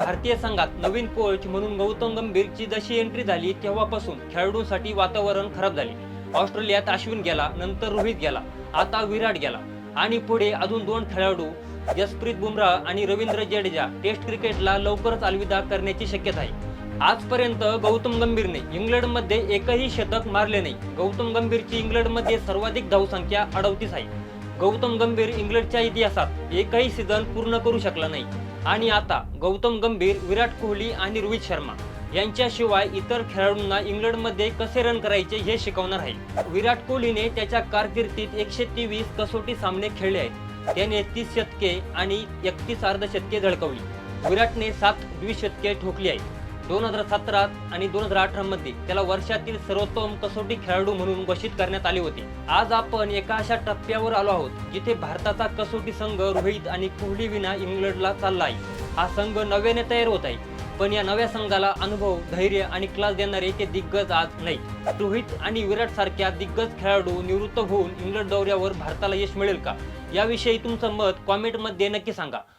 भारतीय संघात नवीन कोच म्हणून गौतम गंभीरची जशी एंट्री झाली तेव्हापासून खेळाडूंसाठी वातावरण खराब झाले। ऑस्ट्रेलियात अश्विन गेला, नंतर रोहित गेला, आता विराट गेला आणि पुढे अजून 2 खेळाडू जसप्रीत बुमराह आणि रवींद्र जडेजा टेस्ट क्रिकेटला लवकरच अलविदा करण्याची शक्यता आहे। आजपर्यंत गौतम गंभीरने इंग्लंडमध्ये एकही शतक मारले नाही। गौतम गंभीरची इंग्लंडमध्ये सर्वाधिक धावसंख्या 38 आहे। गौतम गंभीर इंग्लंडच्या इतिहासात एकही सीझन पूर्ण करू शकला नाही आणि आता गौतम गंभीर, विराट कोहली आणि रोहित शर्मा यांच्याशिवाय इतर खेळाडूंना इंग्लंडमध्ये कसे रन करायचे हे शिकवणार आहे। विराट कोहलीने त्याच्या कारकिर्दीत 123 कसोटी सामने खेळले आहेत। त्याने 30 शतके आणि 31 अर्धशतके झळकवली। विराटने 7 द्विशतके ठोकली आहेत। 2017 आणि 2018 मध्ये त्याला वर्षातील सर्वोत्तम कसोटी खेळाडू म्हणून घोषित करण्यात आले होते। आज आपण एका अशा टप्प्यावर आलो आहोत जिथे भारताचा कसोटी संघ रोहित आणि कोहली विना इंग्लंडला चालला आहे। हा संघ नव्याने तयार होत आहे, पण या नव्या संघाला अनुभव, धैर्य आणि क्लास देणारे ते दिग्गज आज नाही। रोहित आणि विराट सारख्या दिग्गज खेळाडू निवृत्त होऊन इंग्लंड दौऱ्यावर भारताला यश मिळेल का, याविषयी तुमचं मत कॉमेंटमध्ये नक्की सांगा।